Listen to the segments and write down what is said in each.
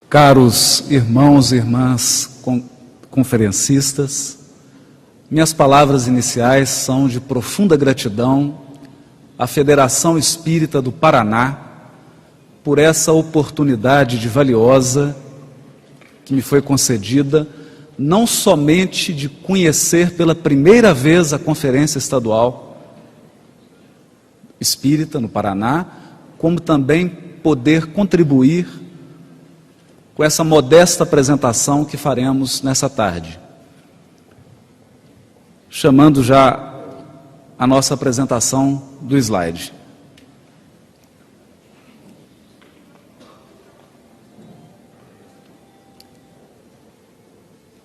Caros irmãos e irmãs conferencistas, minhas palavras iniciais são de profunda gratidão à Federação Espírita do Paraná por essa oportunidade de valiosa que me foi concedida, não somente de conhecer pela primeira vez a Conferência Estadual Espírita no Paraná, como também poder contribuir com essa modesta apresentação que faremos nessa tarde. Chamando já a nossa apresentação do slide.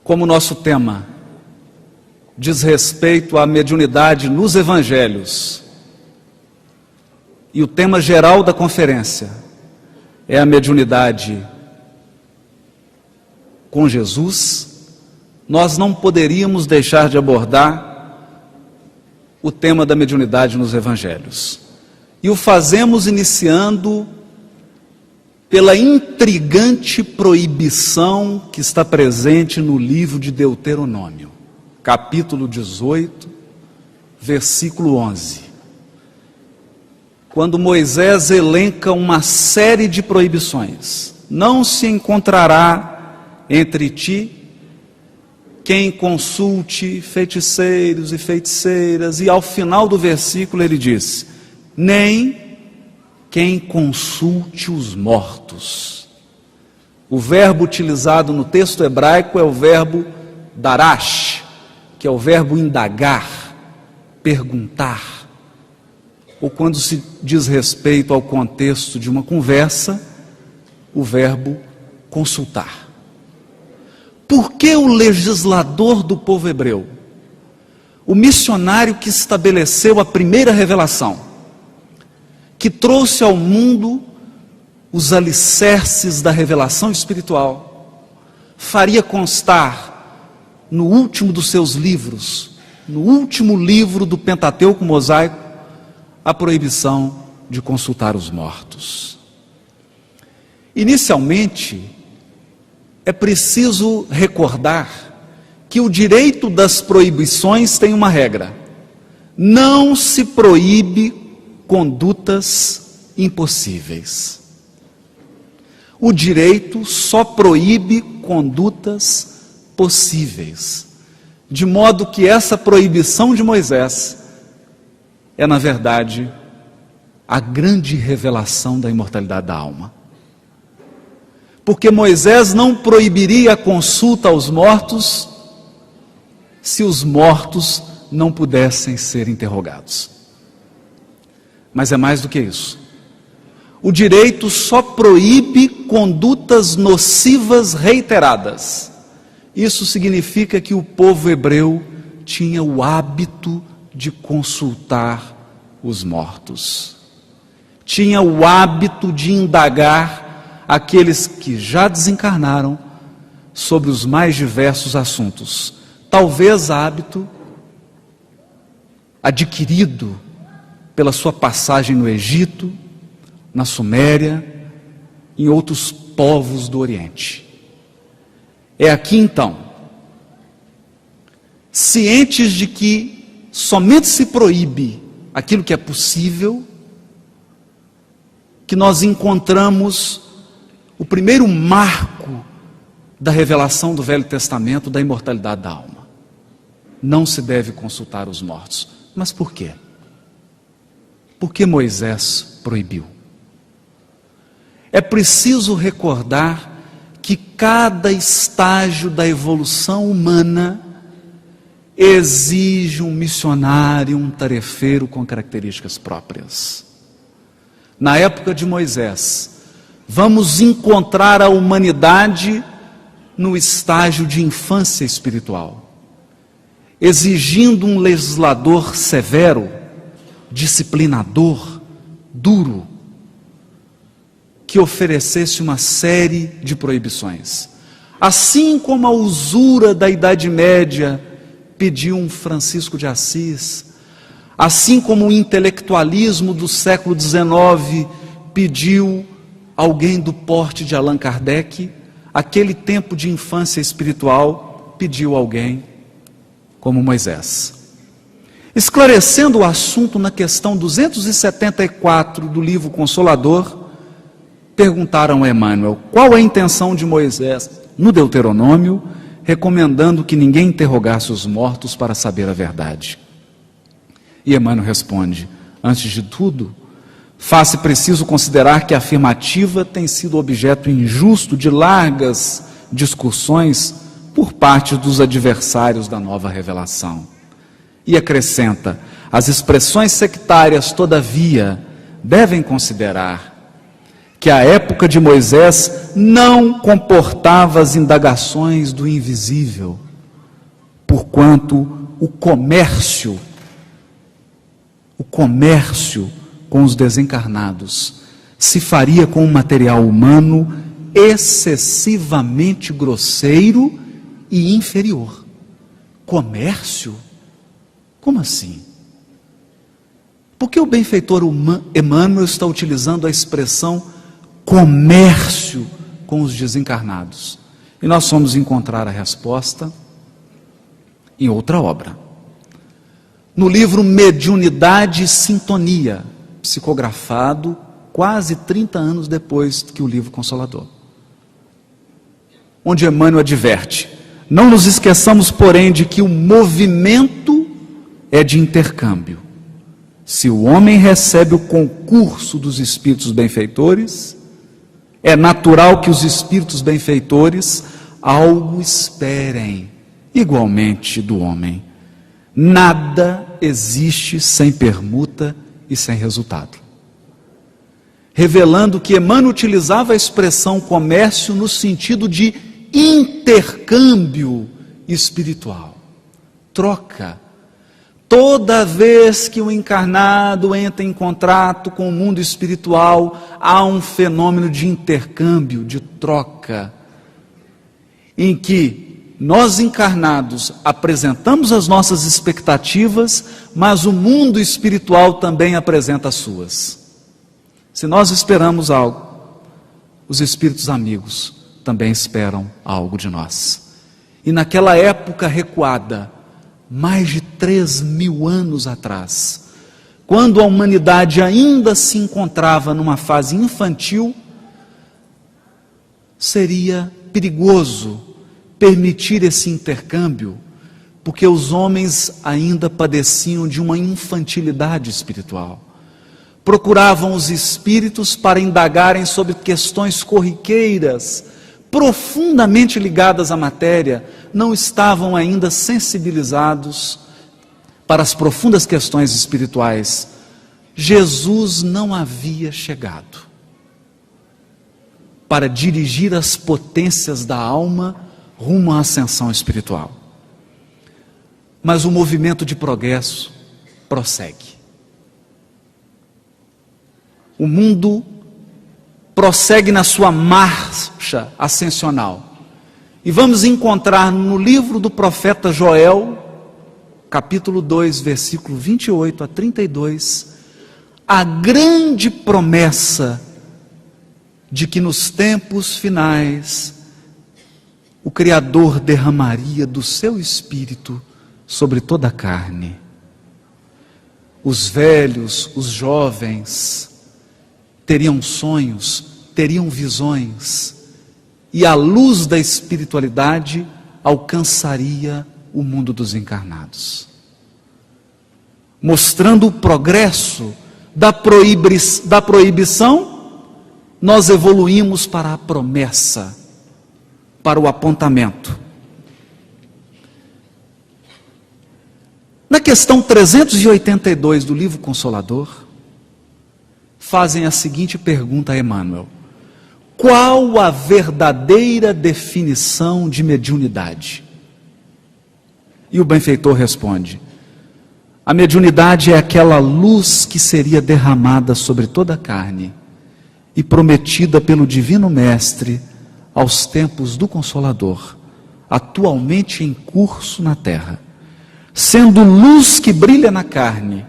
Como nosso tema diz respeito à mediunidade nos evangelhos, e o tema geral da conferência é a mediunidade com Jesus, nós não poderíamos deixar de abordar o tema da mediunidade nos evangelhos. E o fazemos iniciando pela intrigante proibição que está presente no livro de Deuteronômio, capítulo 18, versículo 11. Quando Moisés elenca uma série de proibições: não se encontrará entre ti quem consulte feiticeiros e feiticeiras, e ao final do versículo ele diz: nem quem consulte os mortos. O verbo utilizado no texto hebraico é o verbo darash, que é o verbo indagar, perguntar, ou quando se diz respeito ao contexto de uma conversa, o verbo consultar. Por que o legislador do povo hebreu, o missionário que estabeleceu a primeira revelação, que trouxe ao mundo os alicerces da revelação espiritual, faria constar no último dos seus livros, no último livro do Pentateuco mosaico, a proibição de consultar os mortos? Inicialmente, é preciso recordar que o direito das proibições tem uma regra: não se proíbe condutas impossíveis. O direito só proíbe condutas possíveis, de modo que essa proibição de Moisés é, na verdade, a grande revelação da imortalidade da alma. Porque Moisés não proibiria a consulta aos mortos se os mortos não pudessem ser interrogados. Mas é mais do que isso. O direito só proíbe condutas nocivas reiteradas. Isso significa que o povo hebreu tinha o hábito de consultar os mortos. Tinha o hábito de indagar aqueles que já desencarnaram sobre os mais diversos assuntos. Talvez hábito adquirido pela sua passagem no Egito, na Suméria, em outros povos do Oriente. É aqui então, cientes de que somente se proíbe aquilo que é possível, que nós encontramos o primeiro marco da revelação do Velho Testamento da imortalidade da alma. Não se deve consultar os mortos. Mas por quê? Por que Moisés proibiu? É preciso recordar que cada estágio da evolução humana exige um missionário, um tarefeiro com características próprias. Na época de Moisés, vamos encontrar a humanidade no estágio de infância espiritual, exigindo um legislador severo, disciplinador, duro, que oferecesse uma série de proibições. Assim como a usura da Idade Média pediu um Francisco de Assis, assim como o intelectualismo do século XIX pediu alguém do porte de Allan Kardec, aquele tempo de infância espiritual, pediu alguém como Moisés. Esclarecendo o assunto na questão 274 do livro Consolador, perguntaram a Emmanuel qual a intenção de Moisés no Deuteronômio, recomendando que ninguém interrogasse os mortos para saber a verdade. E Emmanuel responde: antes de tudo, faz-se preciso considerar que a afirmativa tem sido objeto injusto de largas discussões por parte dos adversários da nova revelação. E acrescenta: as expressões sectárias, todavia, devem considerar que a época de Moisés não comportava as indagações do invisível, porquanto o comércio com os desencarnados se faria com um material humano excessivamente grosseiro e inferior. Comércio? Como assim? Por que o benfeitor Emmanuel está utilizando a expressão comércio com os desencarnados? E nós vamos encontrar a resposta em outra obra. No livro Mediunidade e Sintonia, psicografado quase 30 anos depois que o livro Consolador, onde Emmanuel adverte: não nos esqueçamos, porém, de que o movimento é de intercâmbio. Se o homem recebe o concurso dos espíritos benfeitores, é natural que os espíritos benfeitores algo esperem igualmente do homem. Nada existe sem permuta e sem resultado. Revelando que Emmanuel utilizava a expressão comércio no sentido de intercâmbio espiritual, troca. Toda vez que o encarnado entra em contato com o mundo espiritual, há um fenômeno de intercâmbio, de troca, em que nós encarnados apresentamos as nossas expectativas, mas o mundo espiritual também apresenta as suas. Se nós esperamos algo, os espíritos amigos também esperam algo de nós. E naquela época recuada, mais de 3.000 anos atrás, quando a humanidade ainda se encontrava numa fase infantil, seria perigoso permitir esse intercâmbio, porque os homens ainda padeciam de uma infantilidade espiritual. Procuravam os espíritos para indagarem sobre questões corriqueiras, profundamente ligadas à matéria, não estavam ainda sensibilizados para as profundas questões espirituais. Jesus não havia chegado para dirigir as potências da alma rumo à ascensão espiritual. Mas o movimento de progresso prossegue. O mundo prossegue na sua marcha ascensional. E vamos encontrar no livro do profeta Joel, capítulo 2, versículo 28 a 32, a grande promessa de que nos tempos finais o Criador derramaria do seu Espírito sobre toda a carne. Os velhos, os jovens, teriam sonhos, teriam visões, e a luz da espiritualidade alcançaria o mundo dos encarnados. Mostrando o progresso da proibição, nós evoluímos para a promessa, para o apontamento. Na questão 382 do livro Consolador, fazem a seguinte pergunta a Emmanuel: qual a verdadeira definição de mediunidade? E o benfeitor responde: a mediunidade é aquela luz que seria derramada sobre toda a carne e prometida pelo Divino Mestre aos tempos do Consolador, atualmente em curso na terra. Sendo luz que brilha na carne,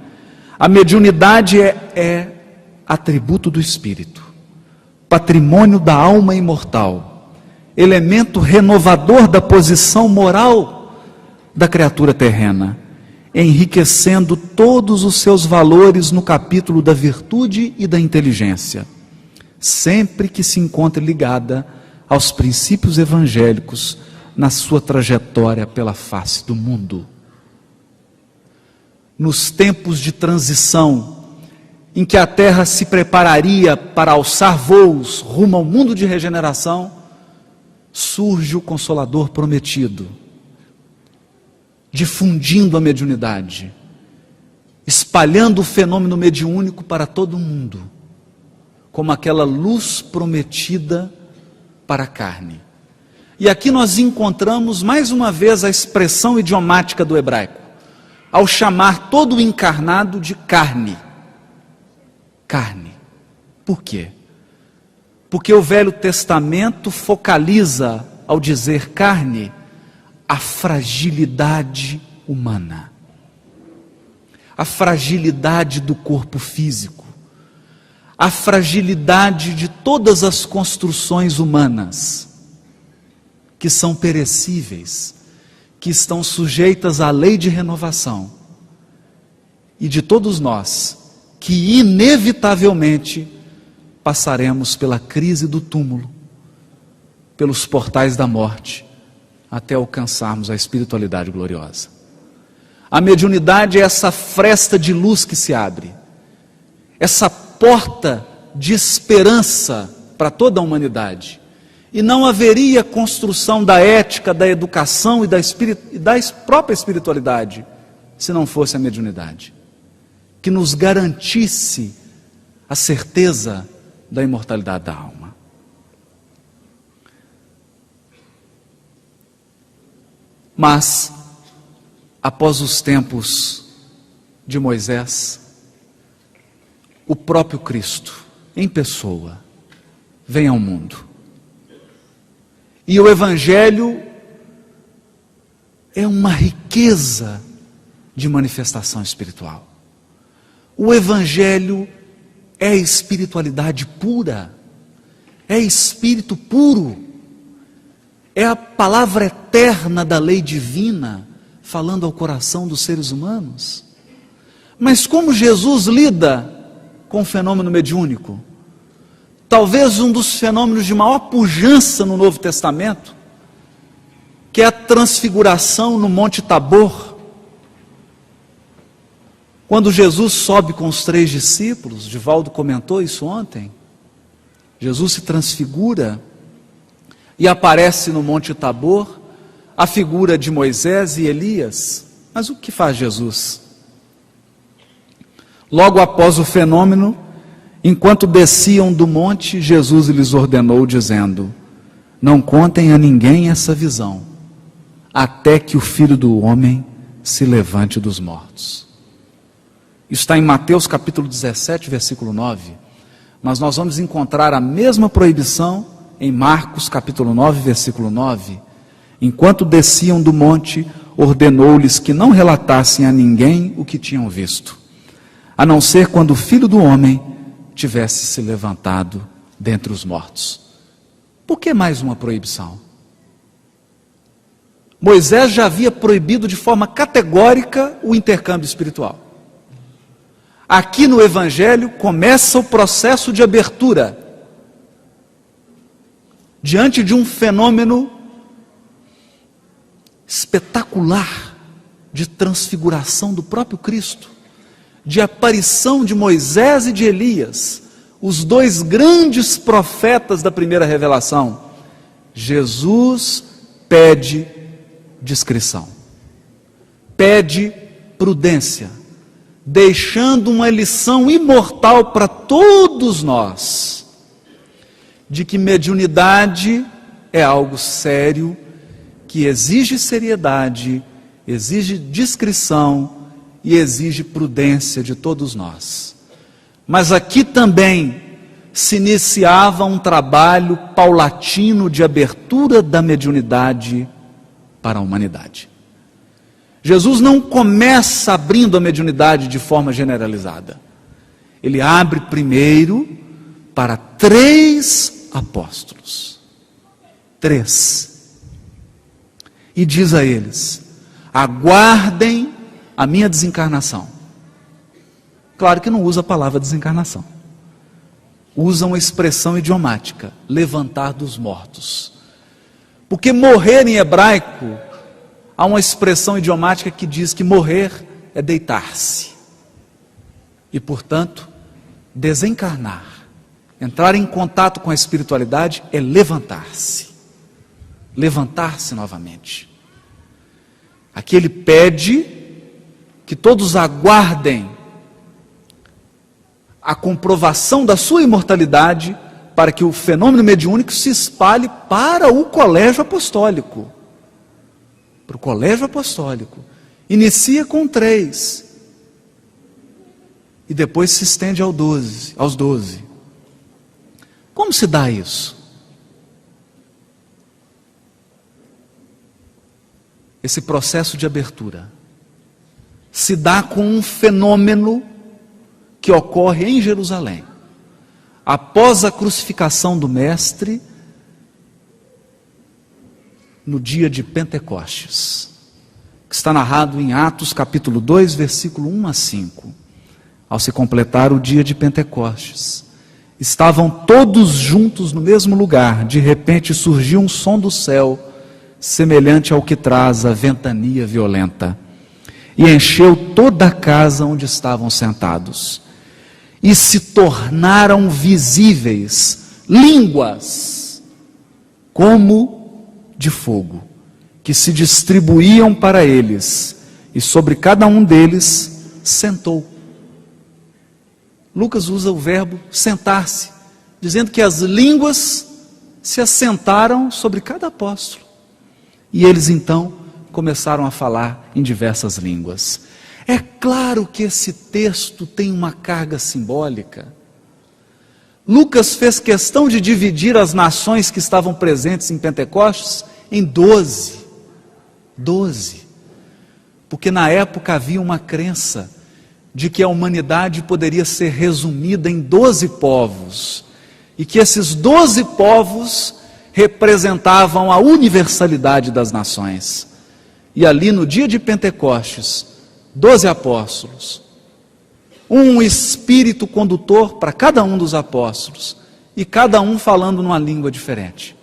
a mediunidade é atributo do Espírito, patrimônio da alma imortal, elemento renovador da posição moral da criatura terrena, enriquecendo todos os seus valores no capítulo da virtude e da inteligência, sempre que se encontre ligada aos princípios evangélicos na sua trajetória pela face do mundo. Nos tempos de transição, em que a Terra se prepararia para alçar voos rumo ao mundo de regeneração, surge o Consolador prometido, difundindo a mediunidade, espalhando o fenômeno mediúnico para todo o mundo, como aquela luz prometida para a carne. E aqui nós encontramos mais uma vez a expressão idiomática do hebraico, ao chamar todo o encarnado de carne. Carne. Por quê? Porque o Velho Testamento focaliza, ao dizer carne, a fragilidade humana, a fragilidade do corpo físico, a fragilidade de todas as construções humanas, que são perecíveis, que estão sujeitas à lei de renovação, e de todos nós, que inevitavelmente passaremos pela crise do túmulo, pelos portais da morte, até alcançarmos a espiritualidade gloriosa. A mediunidade é essa fresta de luz que se abre, essa porta de esperança para toda a humanidade. E não haveria construção da ética, da educação e da própria espiritualidade, se não fosse a mediunidade, que nos garantisse a certeza da imortalidade da alma. Mas, após os tempos de Moisés, o próprio Cristo, em pessoa, vem ao mundo. E o Evangelho é uma riqueza de manifestação espiritual. O Evangelho é espiritualidade pura, é espírito puro, é a palavra eterna da lei divina, falando ao coração dos seres humanos. Mas como Jesus lida com o fenômeno mediúnico? Talvez um dos fenômenos de maior pujança no Novo Testamento, que é a transfiguração no Monte Tabor. Quando Jesus sobe com os 3 discípulos, Divaldo comentou isso ontem, Jesus se transfigura e aparece no Monte Tabor a figura de Moisés e Elias. Mas o que faz Jesus? Logo após o fenômeno, enquanto desciam do monte, Jesus lhes ordenou, dizendo: não contem a ninguém essa visão, até que o Filho do Homem se levante dos mortos. Isso está em Mateus capítulo 17, versículo 9. Mas nós vamos encontrar a mesma proibição em Marcos capítulo 9, versículo 9. Enquanto desciam do monte, ordenou-lhes que não relatassem a ninguém o que tinham visto, a não ser quando o Filho do Homem tivesse se levantado dentre os mortos. Por que mais uma proibição? Moisés já havia proibido de forma categórica o intercâmbio espiritual. Aqui no Evangelho começa o processo de abertura, diante de um fenômeno espetacular de transfiguração do próprio Cristo, de aparição de Moisés e de Elias, os 2 grandes profetas da primeira revelação. Jesus pede discrição, pede prudência, deixando uma lição imortal para todos nós, de que mediunidade é algo sério, que exige seriedade, exige discrição e exige prudência de todos nós. Mas aqui também se iniciava um trabalho paulatino de abertura da mediunidade para a humanidade. Jesus não começa abrindo a mediunidade de forma generalizada. Ele abre primeiro para 3 apóstolos. 3. E diz a eles: aguardem a minha desencarnação. Claro que não usa a palavra desencarnação. Usa uma expressão idiomática: levantar dos mortos. Porque morrer em hebraico, há uma expressão idiomática que diz que morrer é deitar-se. E, portanto, desencarnar, entrar em contato com a espiritualidade é levantar-se. Levantar-se novamente. Aqui ele pede que todos aguardem a comprovação da sua imortalidade, para que o fenômeno mediúnico se espalhe para o colégio apostólico. Para o colégio apostólico. Inicia com 3. E depois se estende aos 12. Como se dá isso? Esse processo de abertura se dá com um fenômeno que ocorre em Jerusalém. Após a crucificação do Mestre, no dia de Pentecostes, que está narrado em Atos capítulo 2, versículo 1 a 5. Ao se completar o dia de Pentecostes, estavam todos juntos no mesmo lugar. De repente surgiu um som do céu, semelhante ao que traz a ventania violenta, e encheu toda a casa onde estavam sentados. E se tornaram visíveis línguas como de fogo, que se distribuíam para eles, e sobre cada um deles sentou. Lucas usa o verbo sentar-se, dizendo que as línguas se assentaram sobre cada apóstolo. E eles então começaram a falar em diversas línguas. É claro que esse texto tem uma carga simbólica. Lucas fez questão de dividir as nações que estavam presentes em Pentecostes em 12. 12. Porque na época havia uma crença de que a humanidade poderia ser resumida em 12 povos. E que esses 12 povos representavam a universalidade das nações. E ali no dia de Pentecostes, 12 apóstolos, um espírito condutor para cada um dos apóstolos, e cada um falando numa língua diferente.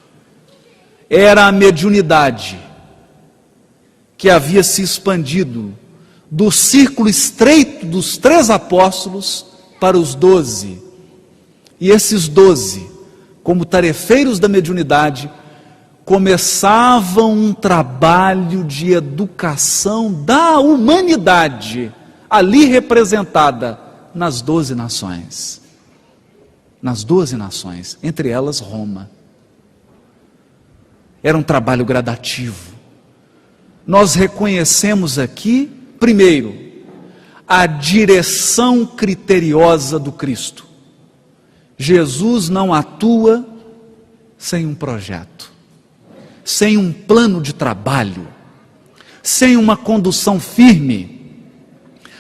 Era a mediunidade que havia se expandido do círculo estreito dos 3 apóstolos para os 12. E esses 12, como tarefeiros da mediunidade, começavam um trabalho de educação da humanidade, ali representada nas 12 nações. Nas 12 nações, entre elas Roma. Era um trabalho gradativo. Nós reconhecemos aqui, primeiro, a direção criteriosa do Cristo. Jesus não atua sem um projeto, sem um plano de trabalho, sem uma condução firme,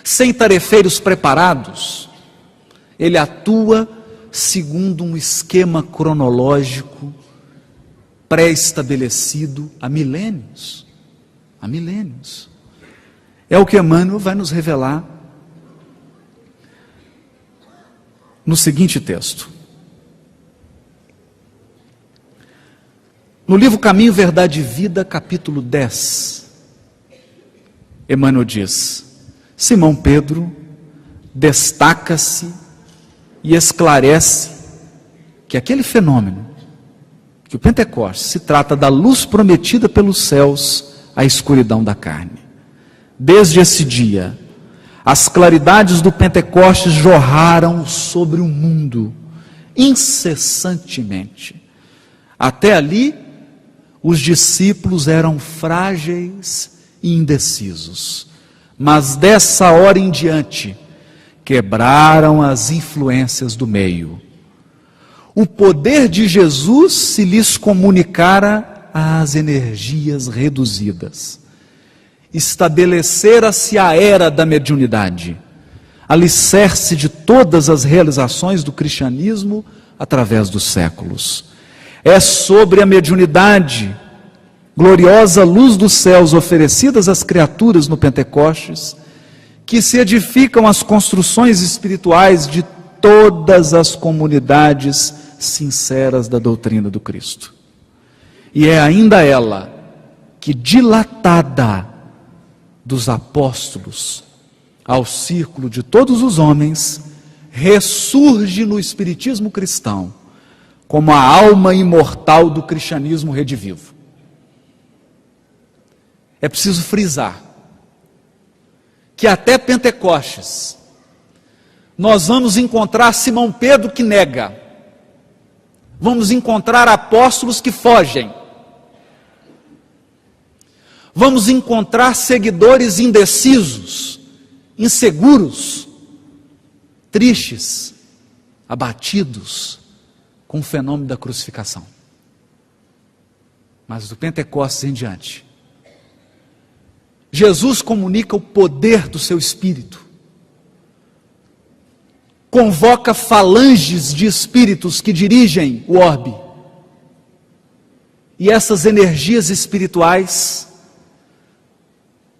sem tarefeiros preparados. Ele atua segundo um esquema cronológico pré-estabelecido há milênios. Há milênios. É o que Emmanuel vai nos revelar no seguinte texto. No livro Caminho, Verdade e Vida, capítulo 10, Emmanuel diz: Simão Pedro destaca-se e esclarece que aquele fenômeno, que o Pentecostes se trata da luz prometida pelos céus à escuridão da carne. Desde esse dia, as claridades do Pentecostes jorraram sobre o mundo, incessantemente. Até ali, os discípulos eram frágeis e indecisos. Mas dessa hora em diante, quebraram as influências do meio. O poder de Jesus se lhes comunicara às energias reduzidas. Estabelecera-se a era da mediunidade, alicerce de todas as realizações do cristianismo através dos séculos. É sobre a mediunidade, gloriosa luz dos céus oferecidas às criaturas no Pentecostes, que se edificam as construções espirituais de todas as comunidades sinceras da doutrina do Cristo. E é ainda ela que, dilatada dos apóstolos ao círculo de todos os homens, ressurge no espiritismo cristão como a alma imortal do cristianismo redivivo. É preciso frisar que até Pentecostes nós vamos encontrar Simão Pedro que nega, vamos encontrar apóstolos que fogem, vamos encontrar seguidores indecisos, inseguros, tristes, abatidos com o fenômeno da crucificação. Mas do Pentecostes em diante, Jesus comunica o poder do seu Espírito, convoca falanges de espíritos que dirigem o orbe, e essas energias espirituais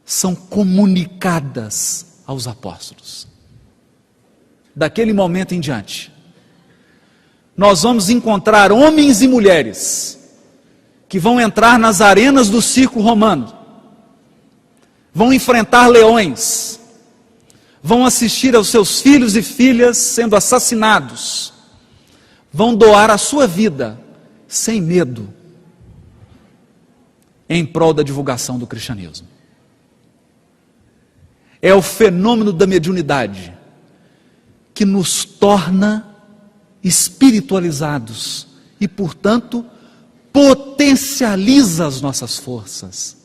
são comunicadas aos apóstolos. Daquele momento em diante, nós vamos encontrar homens e mulheres que vão entrar nas arenas do circo romano, vão enfrentar leões, vão assistir aos seus filhos e filhas sendo assassinados, vão doar a sua vida sem medo em prol da divulgação do cristianismo. É o fenômeno da mediunidade que nos torna espiritualizados e, portanto, potencializa as nossas forças,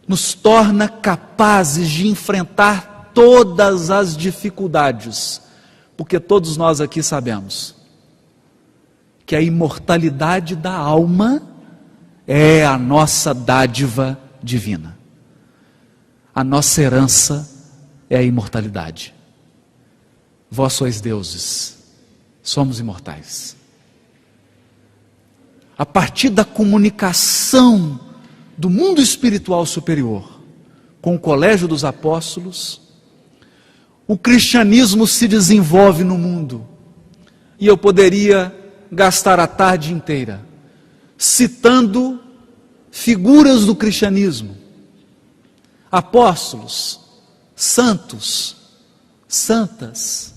nos torna capazes de enfrentar todas as dificuldades, porque todos nós aqui sabemos que a imortalidade da alma é a nossa dádiva divina. A nossa herança é a imortalidade. Vós sois deuses, somos imortais. A partir da comunicação do mundo espiritual superior com o colégio dos apóstolos, o cristianismo se desenvolve no mundo. E eu poderia gastar a tarde inteira citando figuras do cristianismo, apóstolos, santos, santas,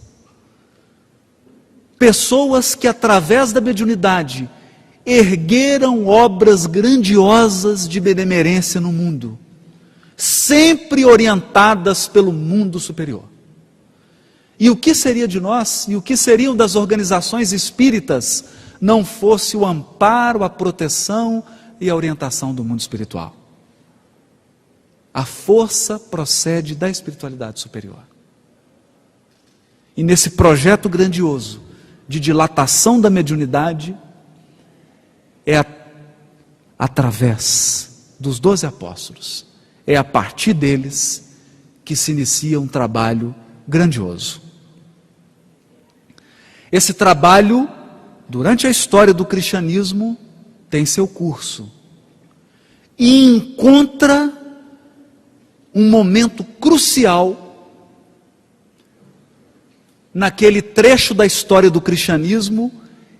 pessoas que através da mediunidade ergueram obras grandiosas de benemerência no mundo, sempre orientadas pelo mundo superior. E o que seria de nós, e o que seriam das organizações espíritas, não fosse o amparo, a proteção e a orientação do mundo espiritual? A força procede da espiritualidade superior. E nesse projeto grandioso de dilatação da mediunidade, é através dos 12 apóstolos, é a partir deles que se inicia um trabalho grandioso. Esse trabalho, durante a história do cristianismo, tem seu curso e encontra um momento crucial naquele trecho da história do cristianismo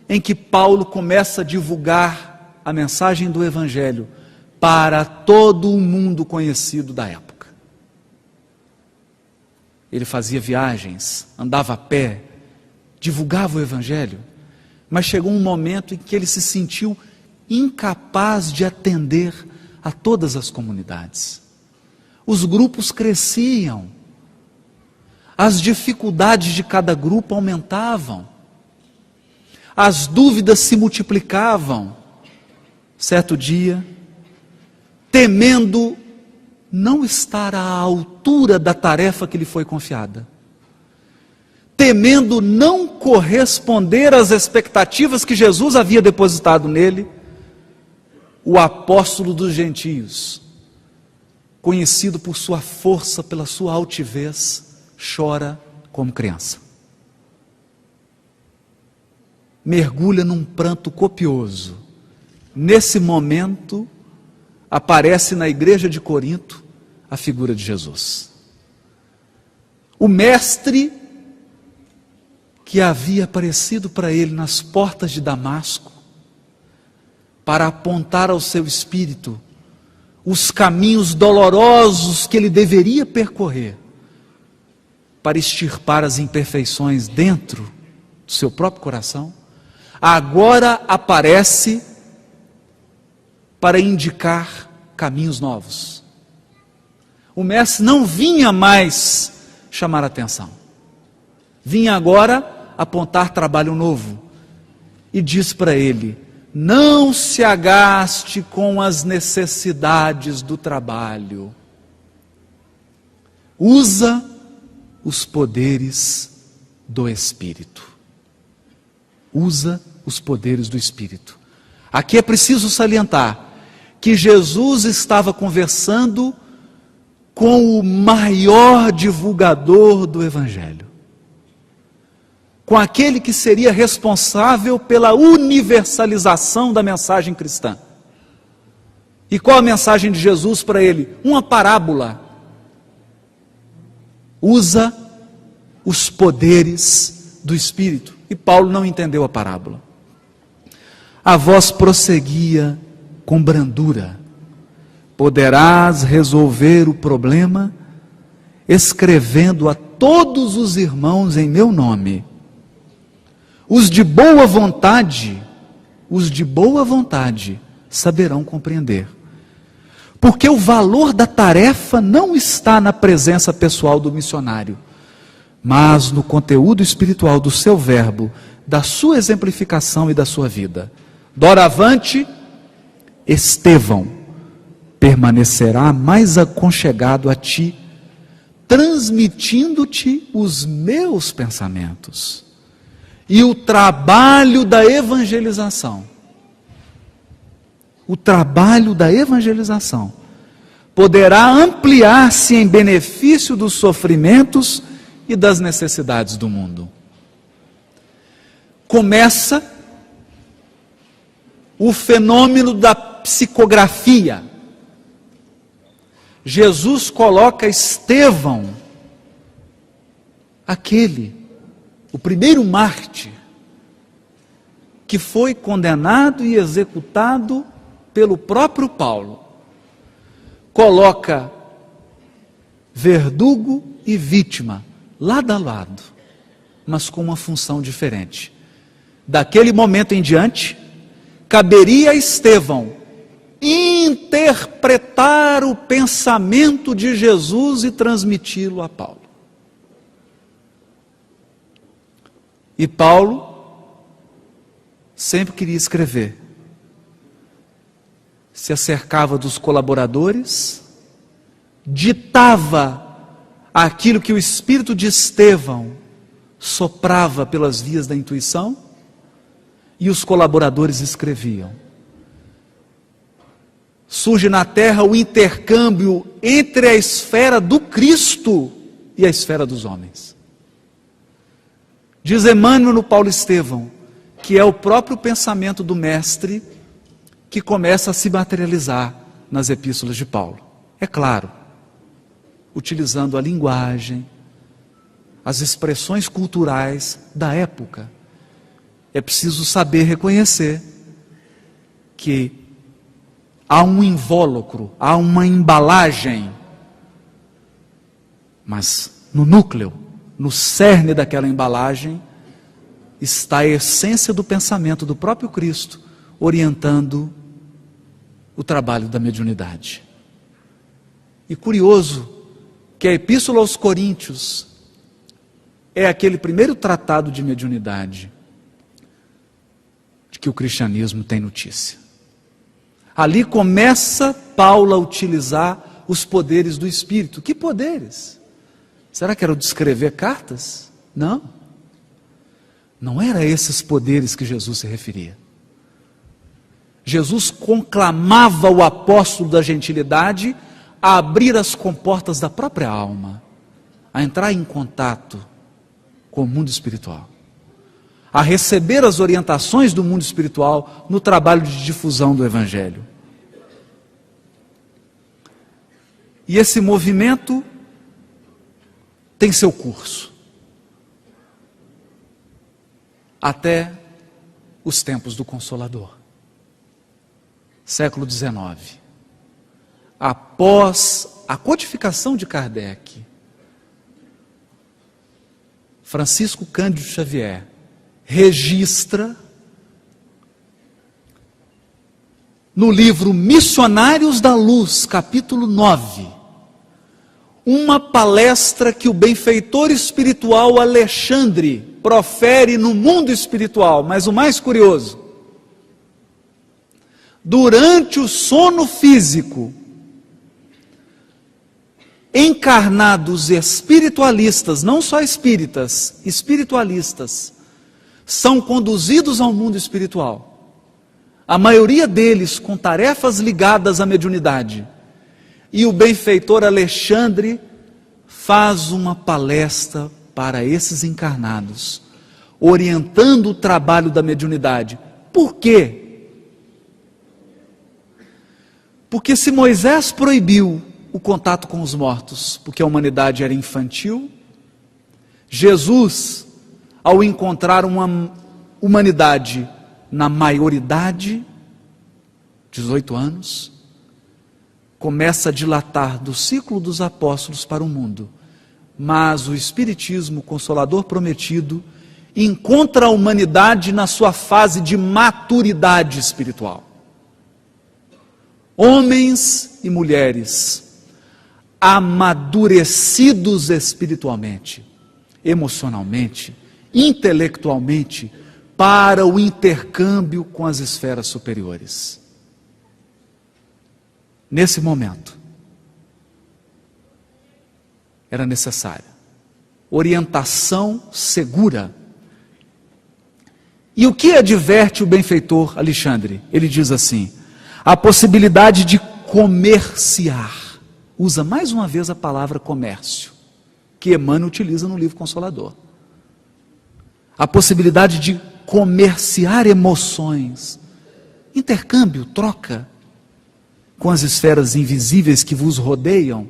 em que Paulo começa a divulgar a mensagem do Evangelho para todo o mundo conhecido da época. Ele fazia viagens, andava a pé, divulgava o Evangelho, mas chegou um momento em que ele se sentiu incapaz de atender a todas as comunidades. Os grupos cresciam, as dificuldades de cada grupo aumentavam, as dúvidas se multiplicavam. Certo dia, temendo não estar à altura da tarefa que lhe foi confiada, temendo não corresponder às expectativas que Jesus havia depositado nele, o apóstolo dos gentios, conhecido por sua força, pela sua altivez, chora como criança. mergulha num pranto copioso. Nesse momento, aparece na igreja de Corinto a figura de Jesus. O mestre que havia aparecido para ele nas portas de Damasco, para apontar ao seu espírito os caminhos dolorosos que ele deveria percorrer, para extirpar as imperfeições dentro do seu próprio coração, agora aparece para indicar caminhos novos. O mestre não vinha mais chamar atenção, vinha agora apontar trabalho novo, e diz para ele: não se agaste com as necessidades do trabalho, usa os poderes do Espírito. Usa os poderes do Espírito. Aqui é preciso salientar que Jesus estava conversando com o maior divulgador do Evangelho, com aquele que seria responsável pela universalização da mensagem cristã. E qual a mensagem de Jesus para ele? Uma parábola. Usa os poderes do Espírito. E Paulo não entendeu a parábola. A voz prosseguia com brandura: poderás resolver o problema escrevendo a todos os irmãos em meu nome. Os de boa vontade saberão compreender. Porque o valor da tarefa não está na presença pessoal do missionário, mas no conteúdo espiritual do seu verbo, da sua exemplificação e da sua vida. Doravante, Estevão permanecerá mais aconchegado a ti, transmitindo-te os meus pensamentos. E o trabalho da evangelização, poderá ampliar-se em benefício dos sofrimentos e das necessidades do mundo. Começa o fenômeno da psicografia. Jesus coloca Estevão, o primeiro mártir, que foi condenado e executado pelo próprio Paulo, coloca verdugo e vítima lado a lado, mas com uma função diferente. Daquele momento em diante, caberia a Estevão interpretar o pensamento de Jesus e transmiti-lo a Paulo. E Paulo sempre queria escrever. Se acercava dos colaboradores, ditava aquilo que o espírito de Estevão soprava pelas vias da intuição, e os colaboradores escreviam. Surge na terra o intercâmbio entre a esfera do Cristo e a esfera dos homens. Diz Emmanuel no Paulo Estevão, que é o próprio pensamento do mestre que começa a se materializar nas epístolas de Paulo. É claro, utilizando a linguagem, as expressões culturais da época. É preciso saber reconhecer que há um invólucro, há uma embalagem, mas no núcleo, no cerne daquela embalagem, está a essência do pensamento do próprio Cristo, orientando o trabalho da mediunidade. E curioso que a Epístola aos Coríntios é aquele primeiro tratado de mediunidade de que o cristianismo tem notícia. Ali começa Paulo a utilizar os poderes do Espírito. Que poderes? Será que era o de escrever cartas? Não. Não era esses poderes que Jesus se referia. Jesus conclamava o apóstolo da gentilidade a abrir as comportas da própria alma, a entrar em contato com o mundo espiritual. a receber as orientações do mundo espiritual no trabalho de difusão do Evangelho. E esse movimento tem seu curso até os tempos do Consolador, século XIX. Após a codificação de Kardec, Francisco Cândido Xavier registra no livro Missionários da Luz, capítulo 9, uma palestra que o benfeitor espiritual Alexandre profere no mundo espiritual. Mas o mais curioso, durante o sono físico, encarnados espiritualistas, não só espíritas, espiritualistas, são conduzidos ao mundo espiritual. A maioria deles com tarefas ligadas à mediunidade. E o benfeitor Alexandre faz uma palestra para esses encarnados, orientando o trabalho da mediunidade. Por quê? Porque se Moisés proibiu o contato com os mortos, porque a humanidade era infantil, Jesus, ao encontrar uma humanidade na maioridade, 18 anos, começa a dilatar do ciclo dos apóstolos para o mundo. Mas o Espiritismo, o Consolador prometido, encontra a humanidade na sua fase de maturidade espiritual. Homens e mulheres amadurecidos espiritualmente, emocionalmente, intelectualmente, para o intercâmbio com as esferas superiores. Nesse momento, era necessária orientação segura. E o que adverte o benfeitor Alexandre? Ele diz assim: a possibilidade de comerciar. Usa mais uma vez a palavra comércio, que Emmanuel utiliza no livro Consolador. A possibilidade de comerciar emoções, intercâmbio, troca, com as esferas invisíveis que vos rodeiam,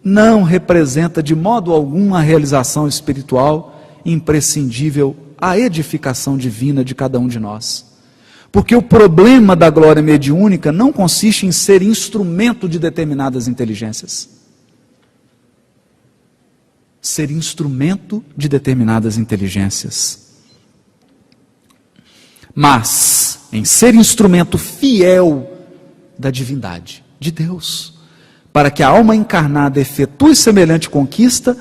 não representa de modo algum a realização espiritual imprescindível à edificação divina de cada um de nós. Porque o problema da glória mediúnica não consiste em ser instrumento de determinadas inteligências. Ser instrumento de determinadas inteligências. Mas em ser instrumento fiel da divindade, de Deus, para que a alma encarnada efetue semelhante conquista,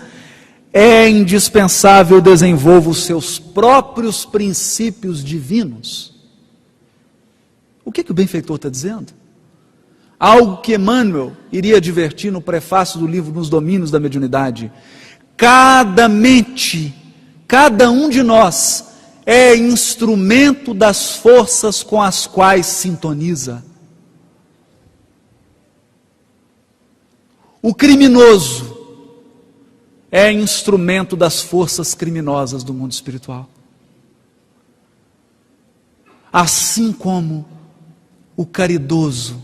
é indispensável desenvolva os seus próprios princípios divinos. O que o benfeitor está dizendo? Algo que Emmanuel iria advertir no prefácio do livro Nos Domínios da Mediunidade. Cada mente, cada um de nós é instrumento das forças com as quais sintoniza. O criminoso é instrumento das forças criminosas do mundo espiritual. Assim como o caridoso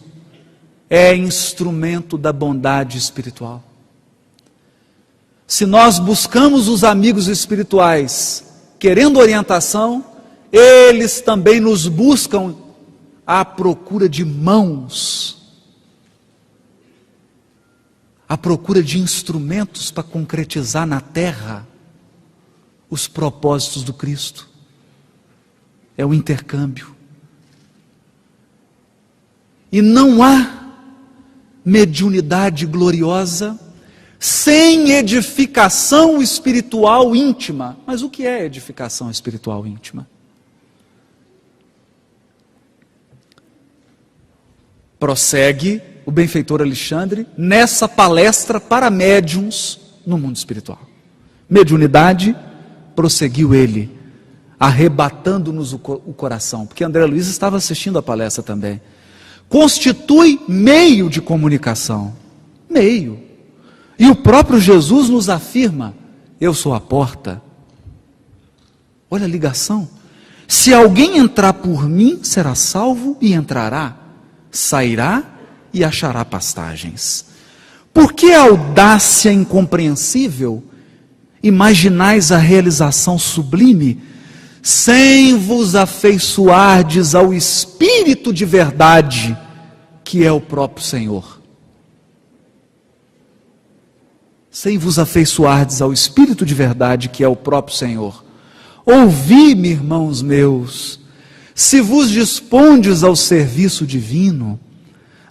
é instrumento da bondade espiritual. Se nós buscamos os amigos espirituais querendo orientação, eles também nos buscam à procura de mãos, à procura de instrumentos para concretizar na terra os propósitos do Cristo. É o intercâmbio. E não há mediunidade gloriosa sem edificação espiritual íntima. Mas o que é edificação espiritual íntima? Prossegue o benfeitor Alexandre nessa palestra para médiuns no mundo espiritual. Mediunidade, prosseguiu ele, arrebatando-nos o coração, porque André Luiz estava assistindo a palestra também. Constitui meio de comunicação, meio. E o próprio Jesus nos afirma: eu sou a porta. Olha a ligação. Se alguém entrar por mim, será salvo e entrará, sairá e achará pastagens. Por que audácia incompreensível? Imaginais a realização sublime, sem vos afeiçoardes ao Espírito de verdade, que é o próprio Senhor. Sem vos afeiçoardes ao Espírito de verdade, que é o próprio Senhor. Ouvi-me, irmãos meus, se vos dispondes ao serviço divino,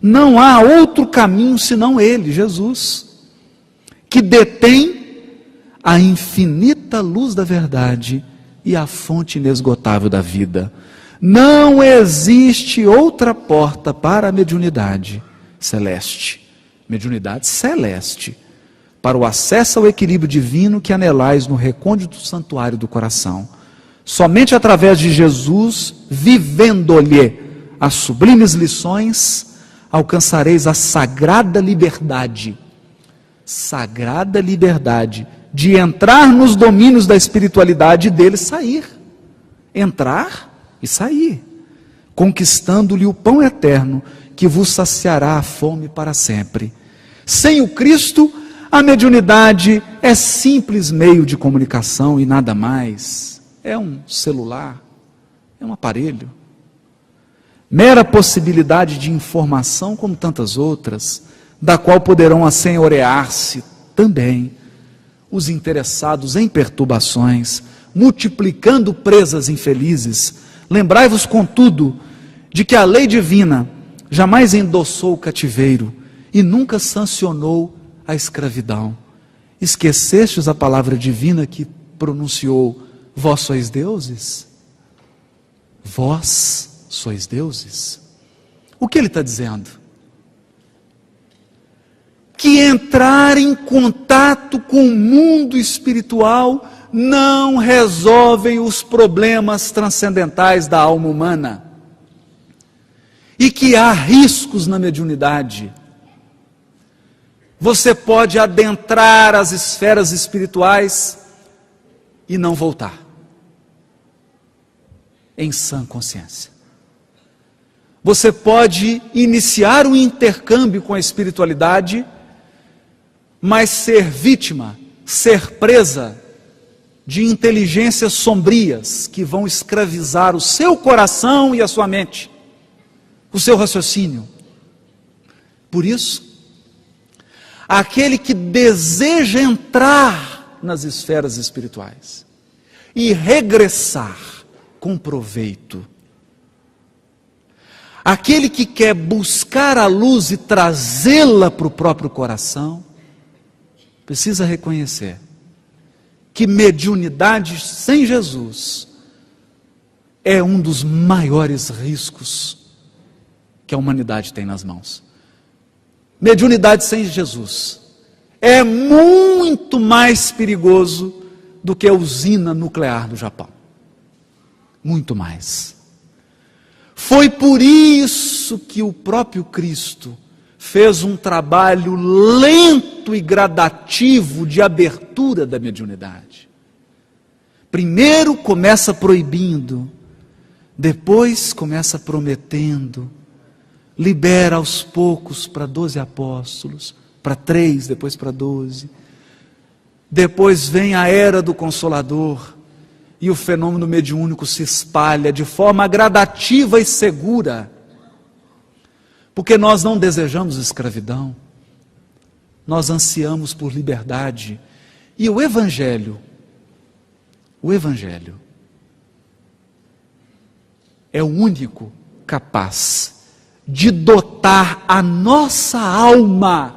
não há outro caminho senão ele, Jesus, que detém a infinita luz da verdade e a fonte inesgotável da vida. Não existe outra porta para a mediunidade celeste, para o acesso ao equilíbrio divino que anelais no recôndito santuário do coração. Somente através de Jesus, vivendo-lhe as sublimes lições, alcançareis a sagrada liberdade de entrar nos domínios da espiritualidade e dele sair. Entrar e sair, conquistando-lhe o pão eterno que vos saciará a fome para sempre. Sem o Cristo, a mediunidade é simples meio de comunicação e nada mais. É um celular, é um aparelho. Mera possibilidade de informação como tantas outras, da qual poderão assenhorear-se também os interessados em perturbações, multiplicando presas infelizes. Lembrai-vos, contudo, de que a lei divina jamais endossou o cativeiro e nunca sancionou a escravidão. Esquecestes a palavra divina que pronunciou: vós sois deuses? Vós sois deuses? O que ele está dizendo? Que entrar em contato com o mundo espiritual não resolvem os problemas transcendentais da alma humana. E que há riscos na mediunidade. Você pode adentrar as esferas espirituais e não voltar. Em sã consciência. Você pode iniciar um intercâmbio com a espiritualidade, mas ser vítima, ser presa de inteligências sombrias que vão escravizar o seu coração e a sua mente, o seu raciocínio. Por isso, aquele que deseja entrar nas esferas espirituais e regressar com proveito, aquele que quer buscar a luz e trazê-la para o próprio coração, precisa reconhecer que mediunidade sem Jesus é um dos maiores riscos que a humanidade tem nas mãos. Mediunidade sem Jesus é muito mais perigoso do que a usina nuclear do Japão. Muito mais. Foi por isso que o próprio Cristo fez um trabalho lento e gradativo de abertura da mediunidade. Primeiro começa proibindo, depois começa prometendo, libera aos poucos para 12 apóstolos, para 3, depois para 12. Depois vem a era do Consolador, e o fenômeno mediúnico se espalha de forma gradativa e segura. Porque nós não desejamos escravidão, nós ansiamos por liberdade. E o Evangelho é o único capaz de dotar a nossa alma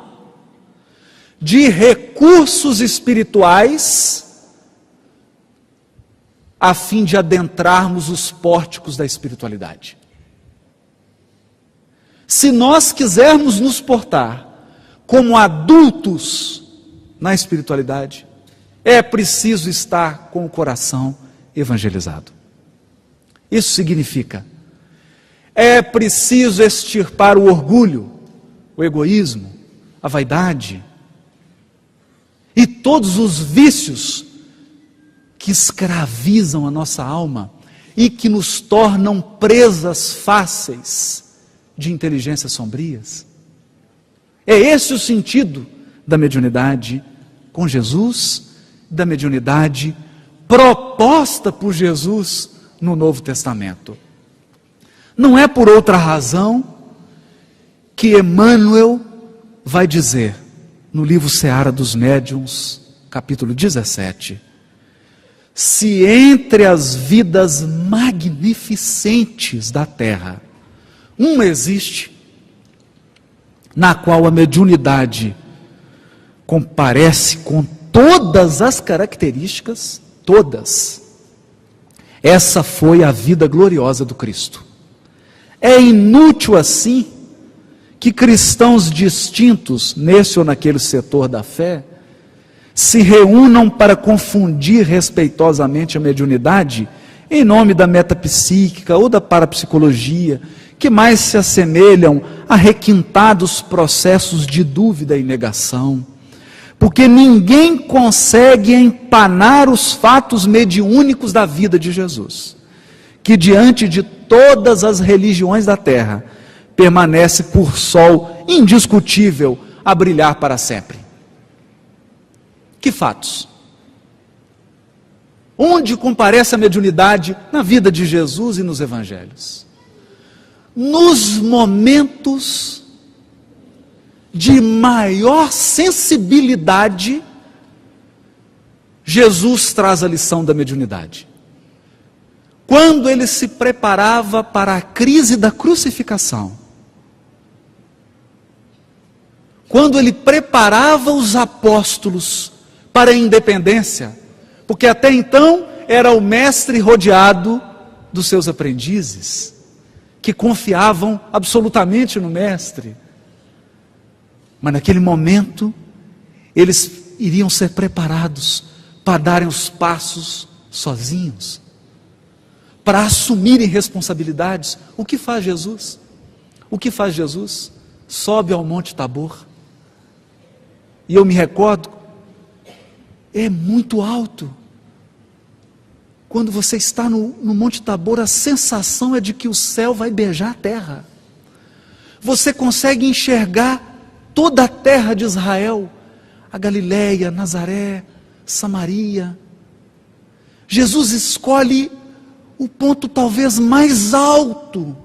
de recursos espirituais a fim de adentrarmos os pórticos da espiritualidade. Se nós quisermos nos portar como adultos na espiritualidade, é preciso estar com o coração evangelizado. Isso significa, é preciso extirpar o orgulho, o egoísmo, a vaidade e todos os vícios que escravizam a nossa alma e que nos tornam presas fáceis de inteligências sombrias. É esse o sentido da mediunidade com Jesus, da mediunidade proposta por Jesus no Novo Testamento. Não é por outra razão que Emmanuel vai dizer no livro Seara dos Médiuns, capítulo 17, se entre as vidas magnificentes da terra, uma existe, na qual a mediunidade comparece com todas as características, todas, essa foi a vida gloriosa do Cristo. É inútil assim que cristãos distintos, nesse ou naquele setor da fé, se reúnam para confundir respeitosamente a mediunidade em nome da metapsíquica ou da parapsicologia, que mais se assemelham a requintados processos de dúvida e negação. Porque ninguém consegue empanar os fatos mediúnicos da vida de Jesus, que diante de todas as religiões da terra, permanece por sol indiscutível a brilhar para sempre. Que fatos? Onde comparece a mediunidade na vida de Jesus e nos evangelhos? Nos momentos de maior sensibilidade, Jesus traz a lição da mediunidade. Quando ele se preparava para a crise da crucificação, quando ele preparava os apóstolos para a independência, porque até então era o mestre rodeado dos seus aprendizes, que confiavam absolutamente no mestre. Mas naquele momento, eles iriam ser preparados para darem os passos sozinhos, para assumirem responsabilidades. O que faz Jesus? O que faz Jesus? Sobe ao Monte Tabor. E eu me recordo, é muito alto. Quando você está no Monte Tabor, a sensação é de que o céu vai beijar a terra. Você consegue enxergar toda a terra de Israel, a Galileia, Nazaré, Samaria. Jesus escolhe o ponto talvez mais alto,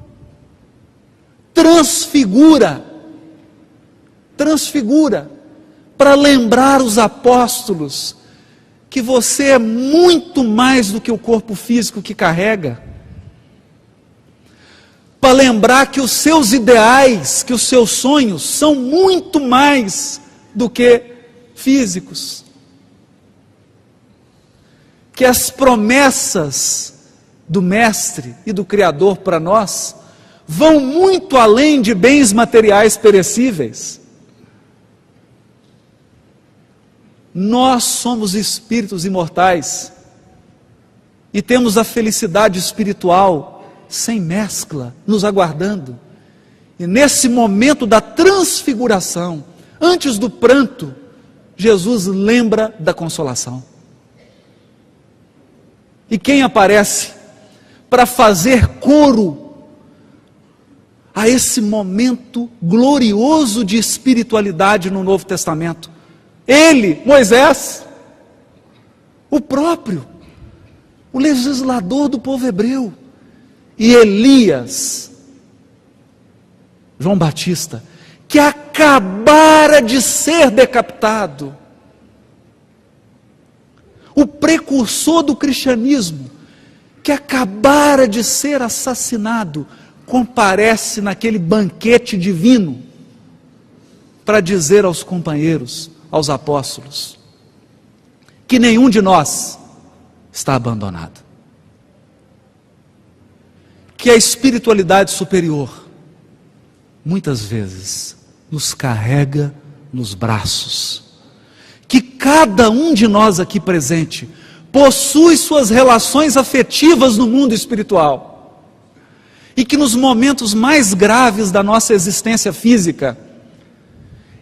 transfigura, para lembrar os apóstolos que você é muito mais do que o corpo físico que carrega, para lembrar que os seus ideais, que os seus sonhos são muito mais do que físicos, que as promessas do Mestre e do Criador para nós vão muito além de bens materiais perecíveis. Nós somos espíritos imortais e temos a felicidade espiritual sem mescla nos aguardando. E nesse momento da transfiguração, antes do pranto, Jesus lembra da consolação. E quem aparece para fazer coro a esse momento glorioso de espiritualidade no Novo Testamento? Ele, Moisés, o próprio, o legislador do povo hebreu, e Elias, João Batista, que acabara de ser decapitado, o precursor do cristianismo, que acabara de ser assassinado, comparece naquele banquete divino, para dizer aos companheiros, aos apóstolos, que nenhum de nós está abandonado. Que a espiritualidade superior, muitas vezes, nos carrega nos braços. Que cada um de nós aqui presente, possui suas relações afetivas no mundo espiritual. E que nos momentos mais graves da nossa existência física,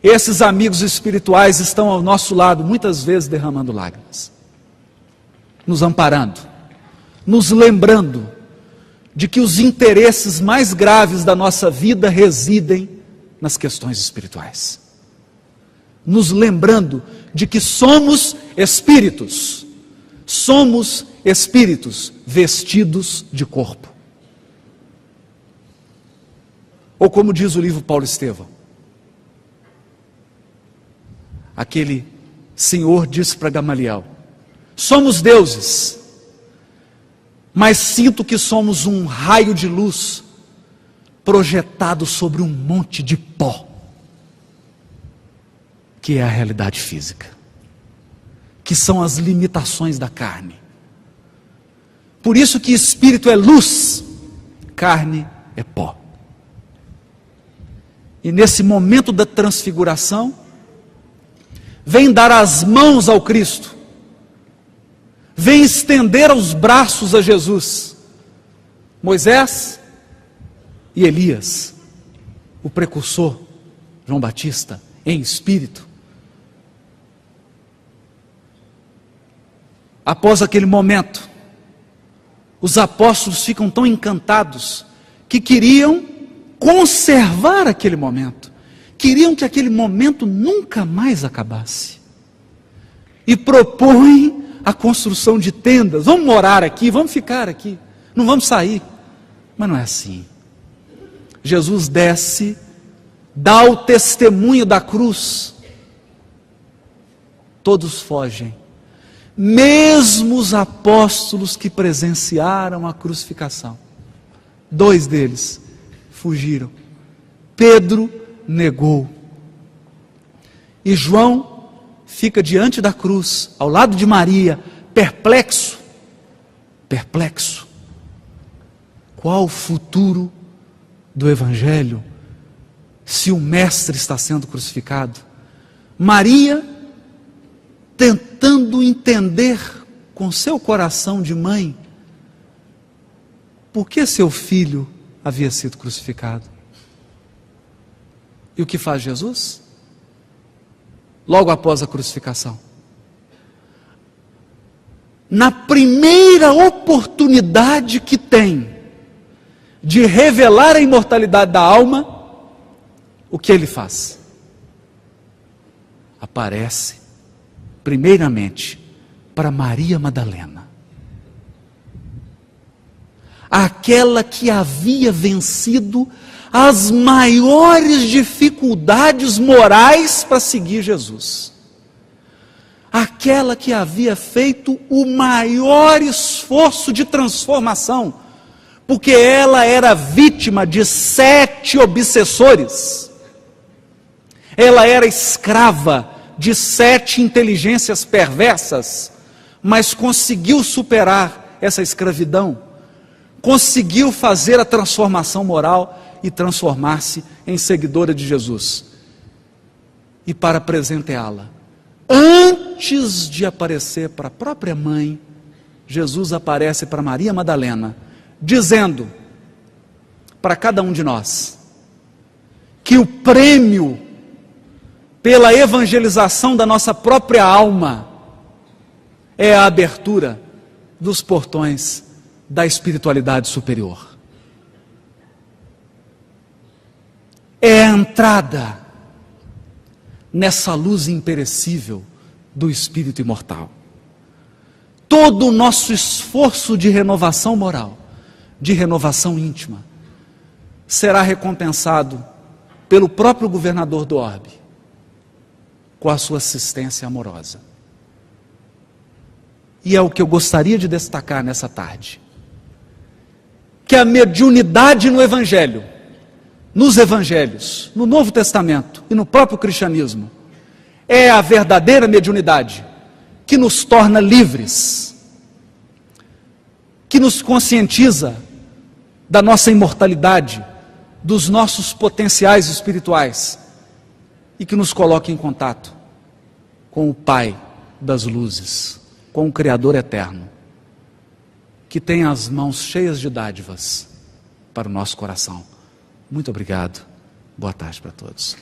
esses amigos espirituais estão ao nosso lado, muitas vezes derramando lágrimas, nos amparando, nos lembrando de que os interesses mais graves da nossa vida residem nas questões espirituais. Nos lembrando de que somos espíritos vestidos de corpo. Ou como diz o livro Paulo Estevão, aquele senhor disse para Gamaliel: somos deuses, mas sinto que somos um raio de luz projetado sobre um monte de pó, que é a realidade física, que são as limitações da carne. Por isso que espírito é luz, carne é pó. E nesse momento da transfiguração, vem dar as mãos ao Cristo, vem estender os braços a Jesus, Moisés e Elias, o precursor, João Batista, em espírito. Após aquele momento, os apóstolos ficam tão encantados que queriam conservar aquele momento, queriam que aquele momento nunca mais acabasse, e propõem a construção de tendas. Vamos morar aqui, vamos ficar aqui, não vamos sair. Mas não é assim. Jesus desce, dá o testemunho da cruz, todos fogem, mesmo os apóstolos que presenciaram a crucificação. 2 deles fugiram. Pedro negou. E João fica diante da cruz, ao lado de Maria, perplexo. Qual o futuro do Evangelho se o Mestre está sendo crucificado? Maria, tentando entender com seu coração de mãe, por que seu filho havia sido crucificado. E o que faz Jesus? Logo após a crucificação, na primeira oportunidade que tem de revelar a imortalidade da alma, o que ele faz? Aparece primeiramente para Maria Madalena, aquela que havia vencido as maiores dificuldades morais para seguir Jesus, aquela que havia feito o maior esforço de transformação, porque ela era vítima de 7 obsessores, ela era escrava de 7 inteligências perversas, mas conseguiu superar essa escravidão, conseguiu fazer a transformação moral e transformar-se em seguidora de Jesus. E para presenteá-la, antes de aparecer para a própria mãe, Jesus aparece para Maria Madalena, dizendo para cada um de nós que o prêmio pela evangelização da nossa própria alma é a abertura dos portões da espiritualidade superior. É a entrada nessa luz imperecível do Espírito imortal. Todo o nosso esforço de renovação moral, de renovação íntima, será recompensado pelo próprio governador do orbe, com a sua assistência amorosa. E é o que eu gostaria de destacar nessa tarde, que a mediunidade no Evangelho, nos Evangelhos, no Novo Testamento e no próprio cristianismo, é a verdadeira mediunidade que nos torna livres, que nos conscientiza da nossa imortalidade, dos nossos potenciais espirituais e que nos coloca em contato com o Pai das luzes, com o Criador eterno, que tem as mãos cheias de dádivas para o nosso coração. Muito obrigado. Boa tarde para todos.